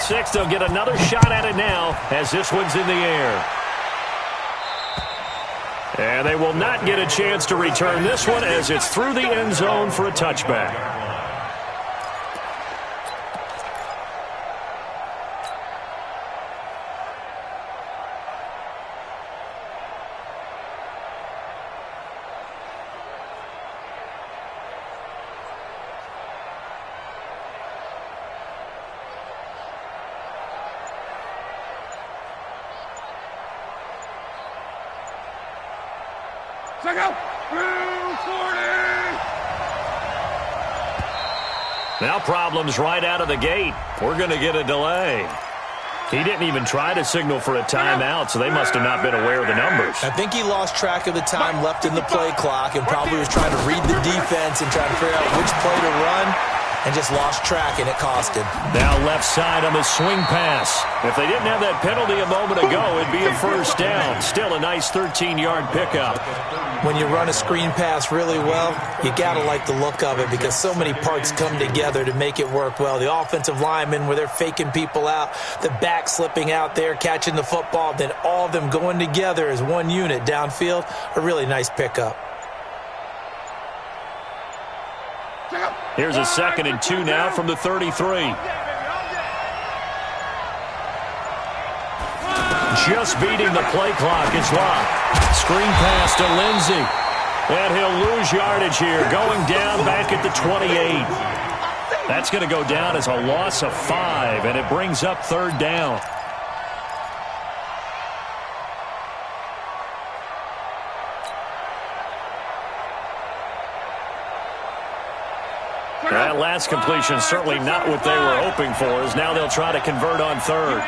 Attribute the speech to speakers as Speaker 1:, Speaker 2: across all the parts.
Speaker 1: at 6. They'll get another shot at it now as this one's in the air. And they will not get a chance to return this one as it's through the end zone for a touchback. Now problems right out of the gate. We're going to get a delay. He didn't even try to signal for a timeout, so they must have not been aware of the numbers.
Speaker 2: I think he lost track of the time left in the play clock and probably was trying to read the defense and trying to figure out which play to run and just lost track, and it cost him.
Speaker 1: Now left side on the swing pass. If they didn't have that penalty a moment ago, it'd be a first down. Still a nice 13-yard pickup.
Speaker 2: When you run a screen pass really well, you got to like the look of it because so many parts come together to make it work well. The offensive linemen, where they're faking people out, the back slipping out there, catching the football, then all of them going together as one unit downfield, a really nice pickup.
Speaker 1: Here's a 2nd and 2 now from the 33. Just beating the play clock is Locke. Screen pass to Lindsey. And he'll lose yardage here, going down back at the 28. That's going to go down as a loss of 5, and it brings up 3rd down. That last completion certainly not what they were hoping for, as now they'll try to convert on 3rd.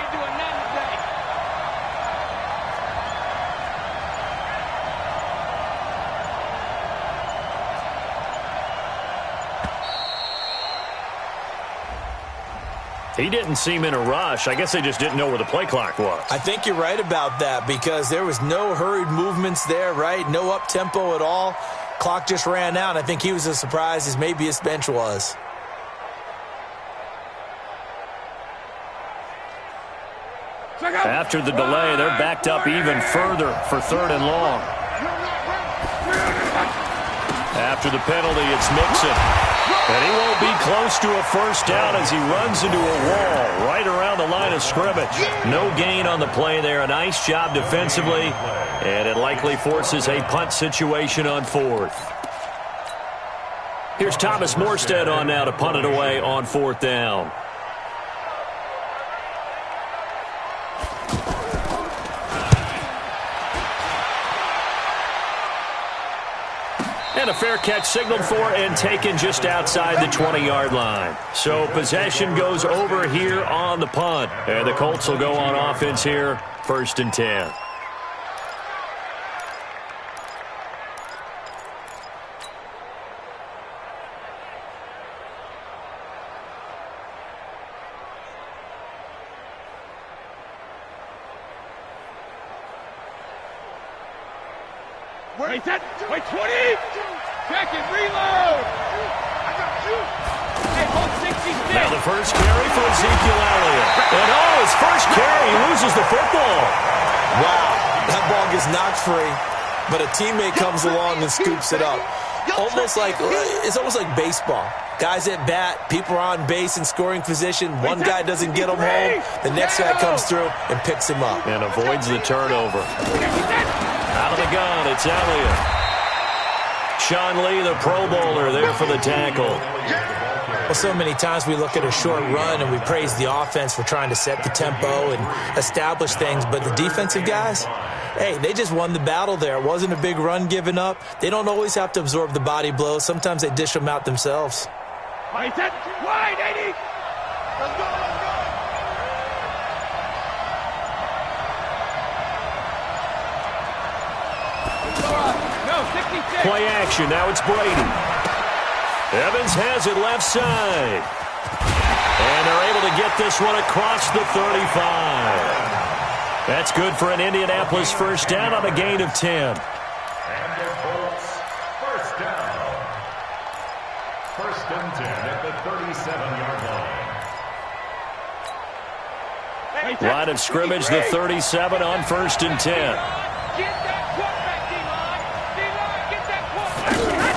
Speaker 1: He didn't seem in a rush. I guess they just didn't know where the play clock was.
Speaker 2: I think you're right about that because there was no hurried movements there, right? No up-tempo at all. Clock just ran out. I think he was as surprised as maybe his bench was.
Speaker 1: After the delay, they're backed up even further for 3rd and long. After the penalty, it's Mixon. And he won't be close to a first down as he runs into a wall right around the line of scrimmage. No gain on the play there. A nice job defensively, and it likely forces a punt situation on 4th. Here's Thomas Morstead on now to punt it away on 4th down. And a fair catch signaled for and taken just outside the 20-yard line. So possession goes over here on the punt. And the Colts will go on offense here, 1st and 10.
Speaker 3: Wait, 20. Check it, reload. I got you. Hey, hold 66.
Speaker 1: Now the first carry for Ezekiel Elliott. And his first carry, he loses the football.
Speaker 2: Wow, that ball gets knocked free, but a teammate comes along and scoops it up. It's almost like baseball. Guys at bat, people are on base in scoring position. One guy doesn't get him home. The next guy comes through and picks him up.
Speaker 1: And avoids the turnover. Out of the gun, it's Elliott. Sean Lee, the Pro Bowler, there for the tackle.
Speaker 2: Well, so many times we look at a short run and we praise the offense for trying to set the tempo and establish things, but the defensive guys, hey, they just won the battle there. It wasn't a big run given up. They don't always have to absorb the body blows. Sometimes they dish them out themselves.
Speaker 3: Wide, 80. Let's go.
Speaker 1: Play action. Now it's Brady. Evans has it left side. And they're able to get this one across the 35. That's good for an Indianapolis first down on a gain of 10.
Speaker 4: And their Colts first down. 1st and 10 at the 37-yard line.
Speaker 1: Line of scrimmage, the 37 on 1st and 10.
Speaker 3: Get that quarterback, D-line. D-line, get that quarterback.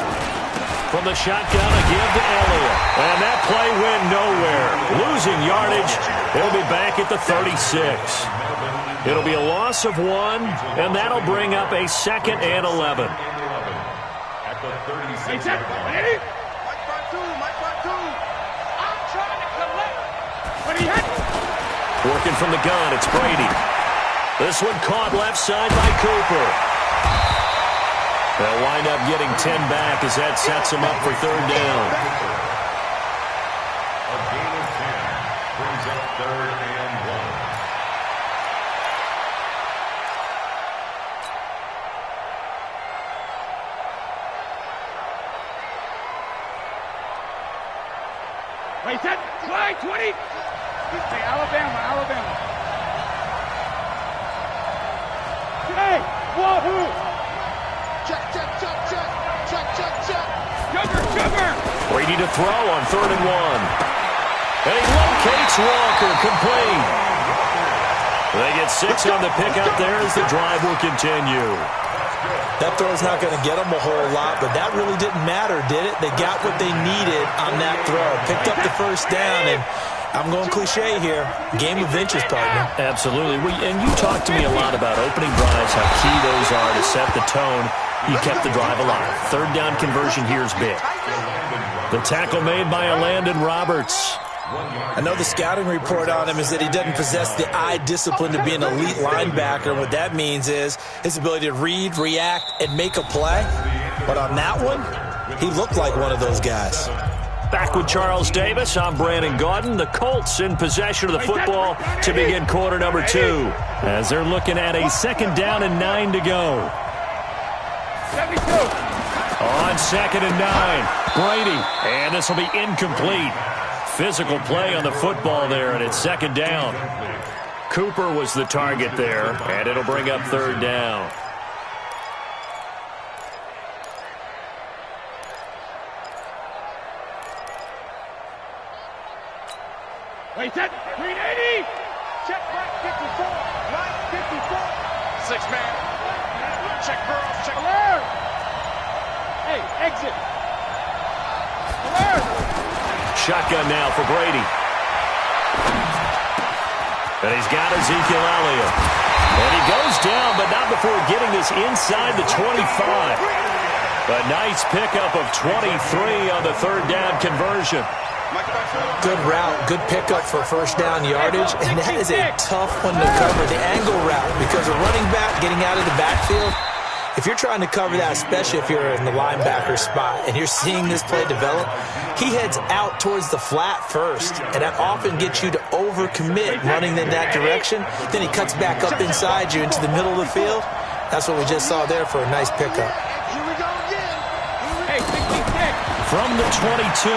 Speaker 1: From the shotgun, a give to Elliott. And that play went nowhere. Losing yardage. They'll be back at the 36. It'll be a loss of 1, and that'll bring up a 2nd and 11.
Speaker 4: At the 36.
Speaker 3: Ready? Mike front two. I'm trying to collect. But he had
Speaker 1: Working from the gun, it's Brady. This one caught left side by Cooper. They'll wind up getting 10 back as that sets them up for 3rd down.
Speaker 4: A gain of 10 brings up 3rd and 1.
Speaker 3: Wait, set. Slide 20. Hey, Alabama. Hey, wahoo. Check. Sugar.
Speaker 1: Brady to throw on 3rd and 1. And he locates Walker, complete. They get 6 on the pickup there as the drive will continue.
Speaker 2: That throw's not going to get them a whole lot, but that really didn't matter, did it? They got what they needed on that throw. Picked up the 1st down, and I'm going cliche here. Game of inches, partner.
Speaker 1: Absolutely. And you talk to me a lot about opening drives, how key those are to set the tone. You kept the drive alive. 3rd down conversion here is big. The tackle made by Landon Roberts.
Speaker 2: I know the scouting report on him is that he doesn't possess the eye discipline to be an elite linebacker. And what that means is his ability to read, react, and make a play. But on that one, he looked like one of those guys.
Speaker 1: Back with Charles Davis, I'm Brandon Gaudin. The Colts in possession of the football to begin quarter number 2. As they're looking at a 2nd down and 9 to go.
Speaker 3: 72.
Speaker 1: On 2nd and 9, Brady. And this will be incomplete. Physical play on the football there, and it's 2nd down. Cooper was the target there, and it'll bring up 3rd down.
Speaker 3: Wait, set. 380. Check right 54. Right 54. 6-man. Check girls. Check alert. Hey, exit. Alert.
Speaker 1: Shotgun now for Brady. And he's got Ezekiel Elliott. And he goes down, but not before getting this inside the 25. A nice pickup of 23 on the 3rd down conversion.
Speaker 2: Good route, good pickup for 1st down yardage, and that is a tough one to cover, the angle route, because a running back getting out of the backfield, if you're trying to cover that, especially if you're in the linebacker spot and you're seeing this play develop, he heads out towards the flat first, and that often gets you to overcommit running in that direction. Then he cuts back up inside you into the middle of the field. That's what we just saw there for a nice pickup.
Speaker 3: Here we go again. Hey, 66.
Speaker 1: From the 22,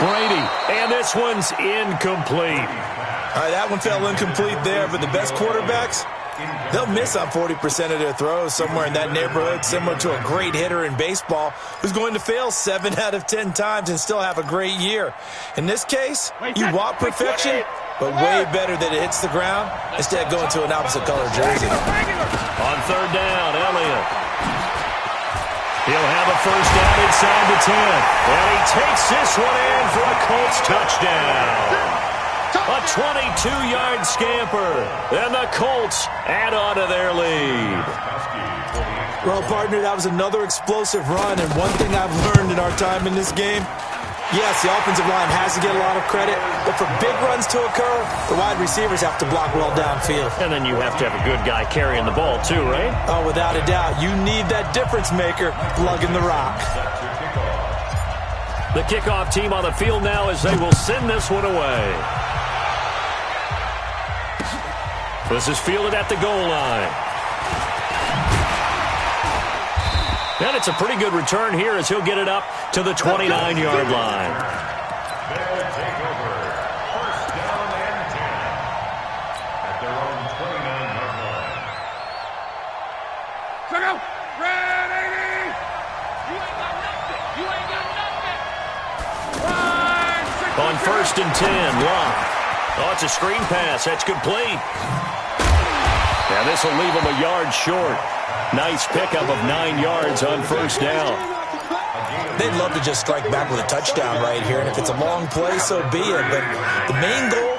Speaker 1: Brady. And this one's incomplete.
Speaker 2: All right, that one fell incomplete there, but the best quarterbacks, they'll miss on 40% of their throws, somewhere in that neighborhood, similar to a great hitter in baseball who's going to fail 7 out of 10 times and still have a great year. In this case, you want perfection, but way better that it hits the ground instead of going to an opposite color jersey.
Speaker 1: On 3rd down, Elliott. He'll have a 1st down inside the 10. And he takes this one in for a Colts touchdown. A 22-yard scamper, and the Colts add on to their lead.
Speaker 2: Well, partner, that was another explosive run, and one thing I've learned in our time in this game, yes, the offensive line has to get a lot of credit, but for big runs to occur, the wide receivers have to block well downfield.
Speaker 1: And then you have to have a good guy carrying the ball too, right?
Speaker 2: Oh, without a doubt. You need that difference maker lugging the rock.
Speaker 1: The kickoff team on the field now as they will send this one away. This is fielded at the goal line. And it's a pretty good return here as he'll get it up to the 29-yard line.
Speaker 4: They'll take over 1st down and 10 at their own 29-yard line.
Speaker 3: Check out. Red 80. You ain't got nothing. You ain't got nothing. Run.
Speaker 1: On 1st and 10, Locke. Oh, it's a screen pass. That's complete. Now this will leave him a yard short. Nice pickup of 9 yards on first down.
Speaker 2: They'd love to just strike back with a touchdown right here, and if it's a long play, so be it. But the main goal,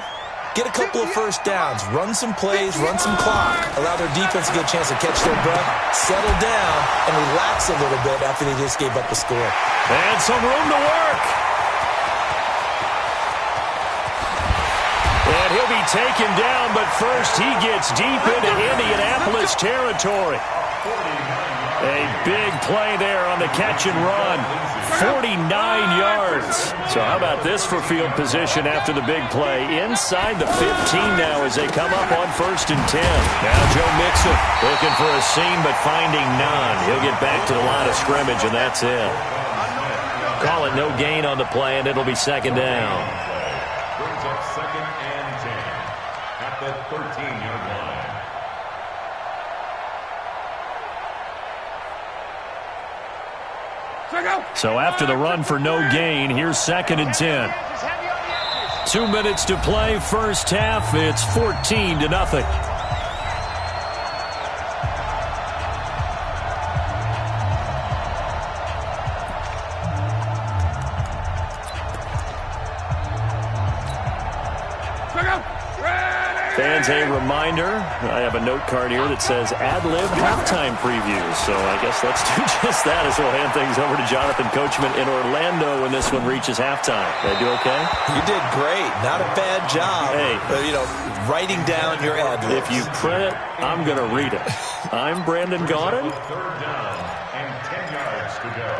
Speaker 2: get a couple of first downs, run some plays, run some clock, allow their defense to get a chance to catch their breath, settle down, and relax a little bit after they just gave up the score.
Speaker 1: And some room to work. And he'll be taken down, but first he gets deep into Indianapolis territory. A big play there on the catch and run. 49 yards. So how about this for field position after the big play? Inside the 15 now as they come up on 1st and 10. Now Joe Mixon looking for a seam but finding none. He'll get back to the line of scrimmage, and that's it. Call it no gain on the play, and it'll be 2nd down.
Speaker 4: Brings up 2nd and 10 at the 13-yard line.
Speaker 1: So after the run for no gain, here's 2nd and 10. 2 minutes to play, first half. It's 14-0. Fans, a reminder, I have a note card here that says ad-lib halftime previews. So I guess let's do just that as we'll hand things over to Jonathan Coachman in Orlando when this one reaches halftime. Did I do okay?
Speaker 2: You did great. Not a bad job.
Speaker 1: Hey.
Speaker 2: But, writing down your ad-libs.
Speaker 1: If you print it, I'm going to read it. I'm Brandon Gaudin.
Speaker 4: 3rd down and 10 yards to go.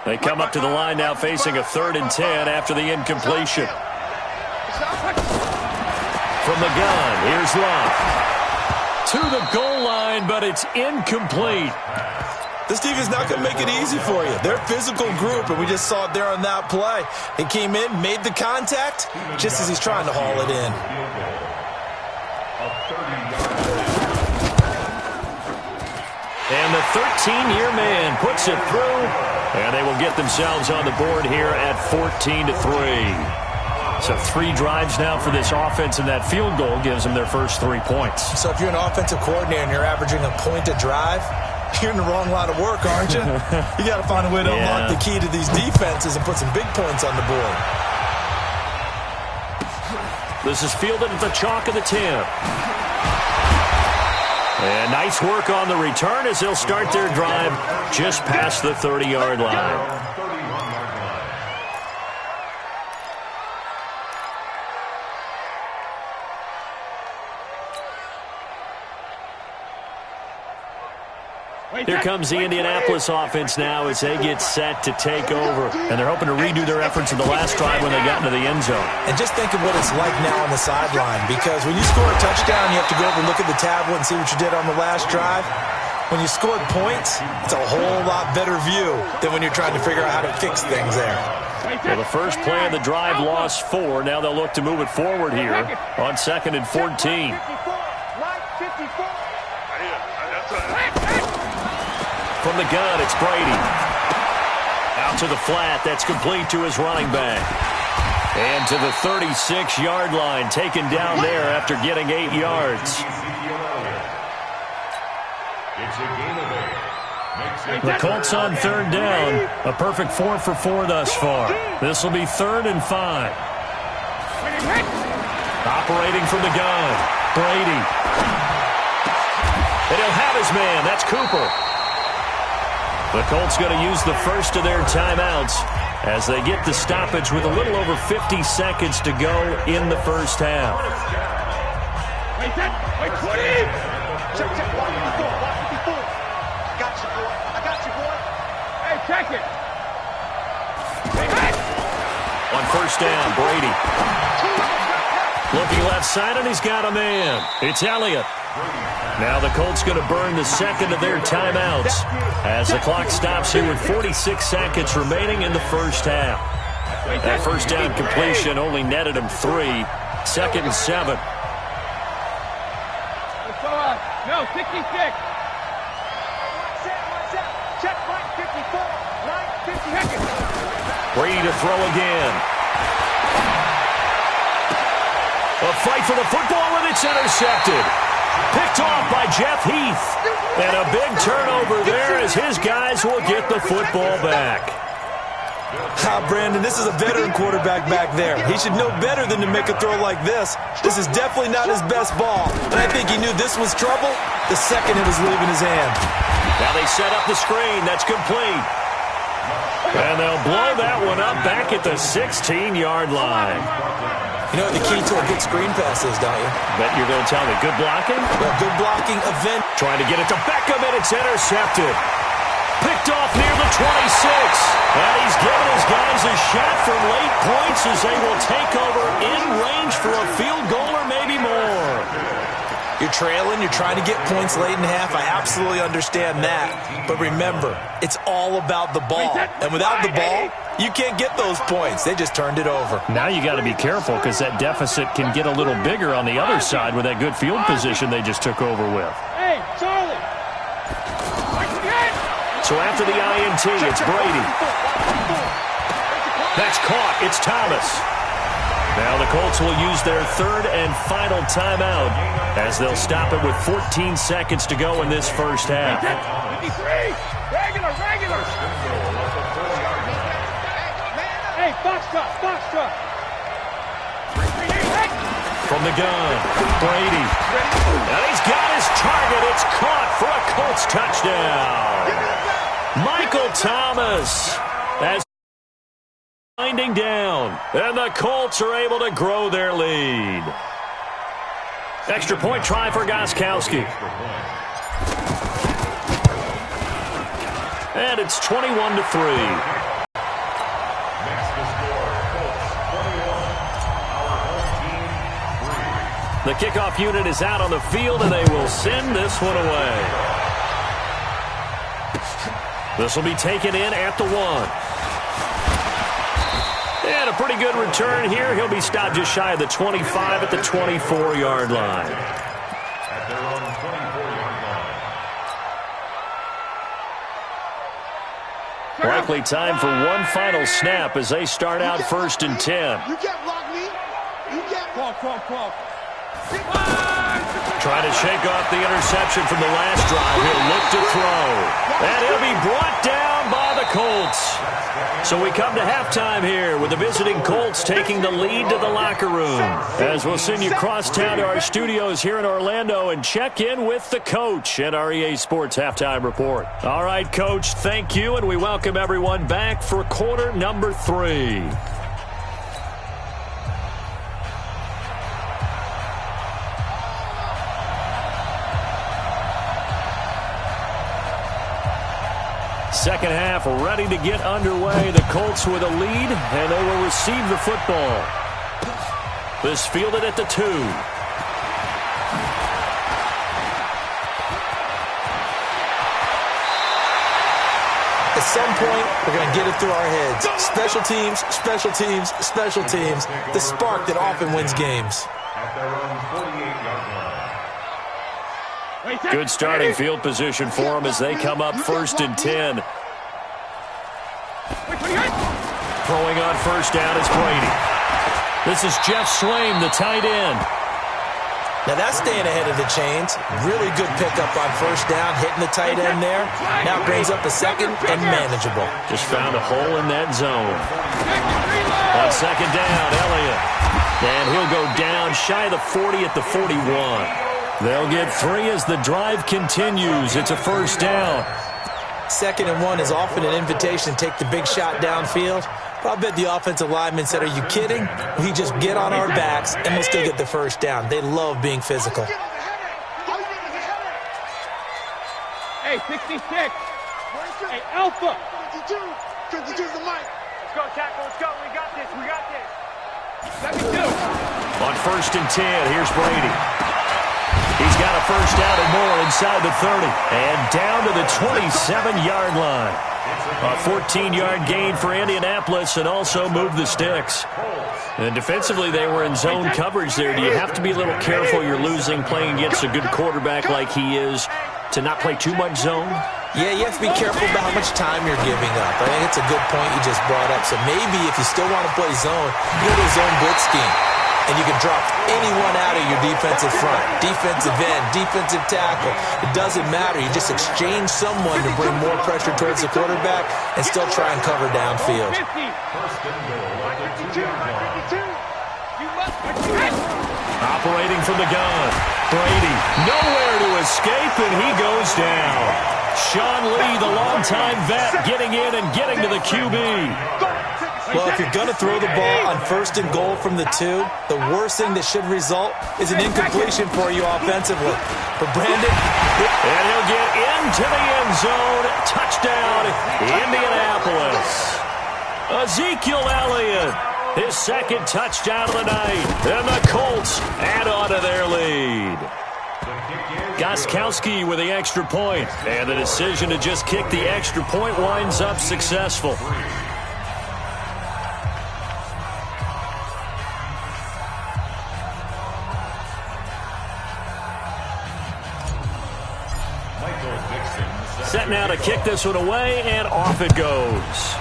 Speaker 1: They come up to the line now facing a 3rd and 10 after the incompletion. From the gun, here's Love. To the goal line, but it's incomplete.
Speaker 2: This defense is not going to make it easy for you. They're a physical group, and we just saw it there on that play. He came in, made the contact, just as he's trying to haul it in.
Speaker 1: And the 13-year man puts it through, and they will get themselves on the board here at 14-3. So 3 drives now for this offense, and that field goal gives them their first 3 points.
Speaker 2: So if you're an offensive coordinator and you're averaging a point a drive, you're in the wrong line of work, aren't you? You got to find a way to unlock the key to these defenses and put some big points on the board.
Speaker 1: This is fielded at the chalk of the 10. And nice work on the return as they'll start their drive just past the 30-yard line. Here comes the Indianapolis offense now as they get set to take over. And they're hoping to redo their efforts in the last drive when they got into the end zone.
Speaker 2: And just think of what it's like now on the sideline, because when you score a touchdown, you have to go over and look at the tablet and see what you did on the last drive. When you scored points, it's a whole lot better view than when you're trying to figure out how to fix things there.
Speaker 1: Well, the first play of the drive lost 4. Now they'll look to move it forward here on 2nd and 14. From the gun, it's Brady. Out to the flat. That's complete to his running back. And to the 36-yard line, taken down there after getting 8 yards. The Colts on 3rd down. A perfect 4 for 4 thus far. This will be 3rd and 5. Operating from the gun, Brady. And he'll have his man. That's Cooper. The Colts going to use the first of their timeouts as they get the stoppage with a little over 50 seconds to go in the first half.
Speaker 3: Wait, 20! Check, walk 54. I got you, boy. Hey, check it.
Speaker 1: On first down, Brady. Looking left side, and he's got a man. It's Elliott. Now the Colts going to burn the second of their timeouts as the clock stops here with 46 seconds remaining in the first half. That first down completion only netted him 3. 2nd and 7.
Speaker 3: No, 66.
Speaker 1: Brady to throw again. A fight for the football, and it's intercepted. Picked off by Jeff Heath. And a big turnover there as his guys will get the football back.
Speaker 2: Brandon, this is a veteran quarterback back there. He should know better than to make a throw like this. This is definitely not his best ball. And I think he knew this was trouble the second it was leaving his hand.
Speaker 1: Now they set up the screen. That's complete. And they'll blow that one up back at the 16-yard line.
Speaker 2: You know what the key to a good screen pass is, don't you?
Speaker 1: Bet you're going to tell me. Good blocking?
Speaker 2: Well, good blocking, event.
Speaker 1: Trying to get it to Beckham, and it's intercepted. Picked off near the 26. And he's giving his guys a shot for late points as they will take over in range for a field goal or maybe more.
Speaker 2: You're trailing, you're trying to get points late in half. I absolutely understand that. But remember, it's all about the ball. And without the ball, you can't get those points. They just turned it over.
Speaker 1: Now you got to be careful because that deficit can get a little bigger on the other side with that good field position they just took over with.
Speaker 3: Hey, Charlie.
Speaker 1: So after the INT, it's Brady. That's caught. It's Thomas. Now the Colts will use their third and final timeout as they'll stop it with 14 seconds to go in this first half.
Speaker 3: 53. Regular. Hey, box truck.
Speaker 1: From the gun, Brady. And he's got his target. It's caught for a Colts touchdown. Michael Thomas as winding down, and the Colts are able to grow their lead. Extra point try for Gostkowski. And it's 21-3. The kickoff unit is out on the field, and they will send this one away. This will be taken in at the 1. And a pretty good return here. He'll be stopped just shy of the 25 at the 24-yard line.
Speaker 4: At their own 24-yard line.
Speaker 1: Likely time for one final snap as they start out 1st and 10.
Speaker 3: You can't block me. You can't block.
Speaker 1: Trying to shake off the interception from the last drive. He'll look to throw. And he'll be brought down by the Colts. So we come to halftime here with the visiting Colts taking the lead to the locker room. As we'll send you crosstown to our studios here in Orlando and check in with the coach at our EA Sports Halftime Report. All right, Coach, thank you, and we welcome everyone back for quarter number 3. Second half ready to get underway. The Colts with a lead, and they will receive the football. This fielded at the 2.
Speaker 2: At some point, we're going to get it through our heads. Special teams. The spark that often wins games.
Speaker 4: At their own 48-yard line.
Speaker 1: Good starting field position for them as they come up 1st and 10. Throwing on 1st down is Brady. This is Jeff Swaim, the tight end.
Speaker 2: Now that's staying ahead of the chains. Really good pickup on 1st down, hitting the tight end there. Now brings up a 2nd and manageable.
Speaker 1: Just found a hole in that zone. On 2nd down, Elliott. And he'll go down shy of the 40 at the 41. They'll get 3 as the drive continues. It's a 1st down.
Speaker 2: 2nd and 1 is often an invitation to take the big shot downfield. But I bet the offensive lineman said, are you kidding? We just get on our backs and we'll still get the 1st down. They love being physical.
Speaker 3: Hey, 66. Hey, Alpha. 52 is the mic. Let's go, tackle. Let's go. We got this. 72.
Speaker 1: On 1st and 10, here's Brady. He's got a 1st down and more inside the 30. And down to the 27-yard line. A 14-yard gain for Indianapolis and also move the sticks. And defensively, they were in zone coverage there. Do you have to be a little careful you're losing playing against a good quarterback like he is to not play too much zone?
Speaker 2: Yeah, you have to be careful about how much time you're giving up. I think it's a good point you just brought up. So maybe if you still want to play zone, you go to a zone blitz scheme. And you can drop anyone out of your defensive front, defensive end, defensive tackle. It doesn't matter. You just exchange someone to bring more pressure towards the quarterback and still try and cover downfield.
Speaker 1: Operating from the gun. Brady, nowhere to escape, and he goes down. Sean Lee, the longtime vet, getting in and getting to the QB.
Speaker 2: Well, if you're going to throw the ball on 1st and goal from the 2, the worst thing that should result is an incompletion for you offensively. But Brandon...
Speaker 1: And he'll get into the end zone. Touchdown, Indianapolis. Ezekiel Elliott, his 2nd touchdown of the night. And the Colts add on to their lead. Gostkowski with the extra point. And the decision to just kick the extra point winds up successful. Set now to kick this one away, and off it goes.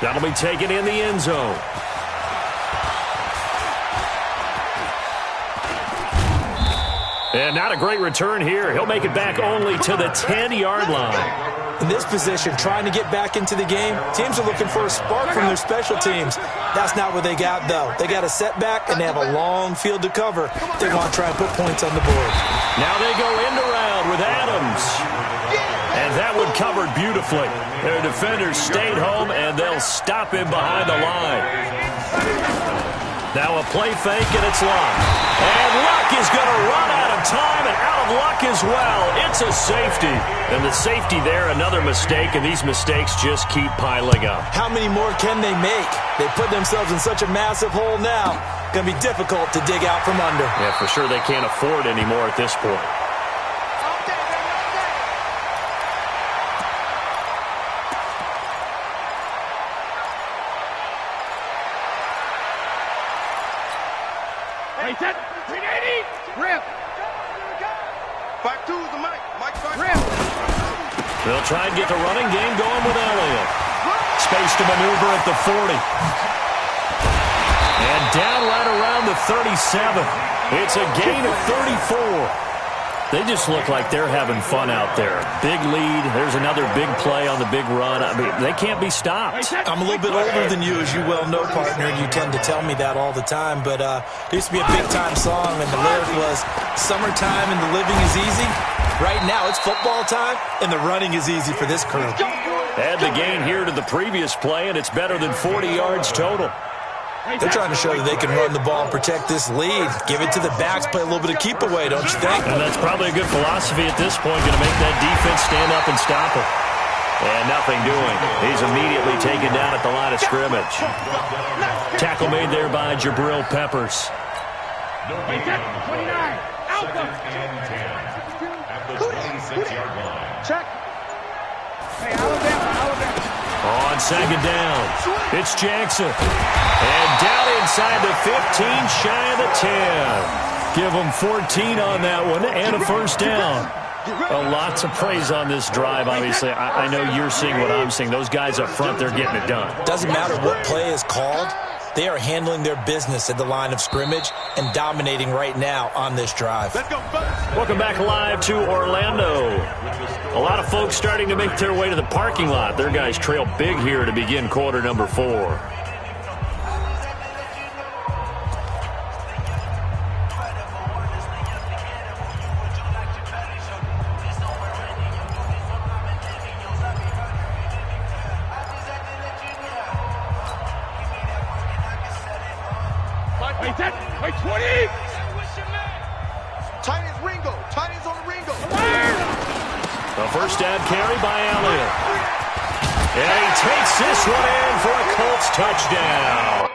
Speaker 1: That'll be taken in the end zone. And not a great return here. He'll make it back only to the 10-yard line.
Speaker 2: In this position, trying to get back into the game, teams are looking for a spark from their special teams. That's not what they got, though. They got a setback, and they have a long field to cover. They want to try and put points on the board.
Speaker 1: Now they go end around with Adams. And that one covered beautifully. Their defenders stayed home, and they'll stop him behind the line. Now a play fake, and it's Luck. And Luck is going to run out of time, and out of luck as well. It's a safety. And the safety there, another mistake, and these mistakes just keep piling up.
Speaker 2: How many more can they make? They put themselves in such a massive hole now. Going to be difficult to dig out from under.
Speaker 1: Yeah, for sure they can't afford anymore at this point.
Speaker 3: Set. 380. Rip. 5-2 is the mic. Mike 5. Rip.
Speaker 1: They'll try and get the running game going with Elliott. Space to maneuver at the 40. And down right around the 37. It's a gain of 34. They just look like they're having fun out there. Big lead. There's another big play on the big run. I mean, they can't be stopped.
Speaker 2: I'm a little bit older than you, as you well know, partner. You tend to tell me that all the time. But there used to be a big-time song, and the lyric was, "Summertime and the living is easy." Right now, it's football time, and the running is easy for this crew.
Speaker 1: Add the gain here to the previous play, and it's better than 40 yards total.
Speaker 2: They're trying to show that they can run the ball and protect this lead. Give it to the backs, play a little bit of keep away, don't you think?
Speaker 1: And that's probably a good philosophy at this point, going to make that defense stand up and stop it. And nothing doing. He's immediately taken down at the line of scrimmage. Tackle made there by Jabril Peppers.
Speaker 3: 29. Alpha.
Speaker 4: At the 26-yard line.
Speaker 3: Check. Hey, Alabama.
Speaker 1: On 2nd down, it's Jackson. And down inside the 15, shy of the 10. Give them 14 on that one and a first down. Lots of praise on this drive, obviously. I know you're seeing what I'm seeing. Those guys up front, they're getting it done.
Speaker 2: Doesn't matter what play is called. They are handling their business at the line of scrimmage and dominating right now on this drive.
Speaker 1: Welcome back live to Orlando. A lot of folks starting to make their way to the parking lot. Their guys trail big here to begin quarter number 4.
Speaker 3: Wait, 20.
Speaker 5: Tight ends Ringo. Tight ends on the Ringo.
Speaker 1: A first down carry by Elliott. And he takes this one in for a Colts touchdown.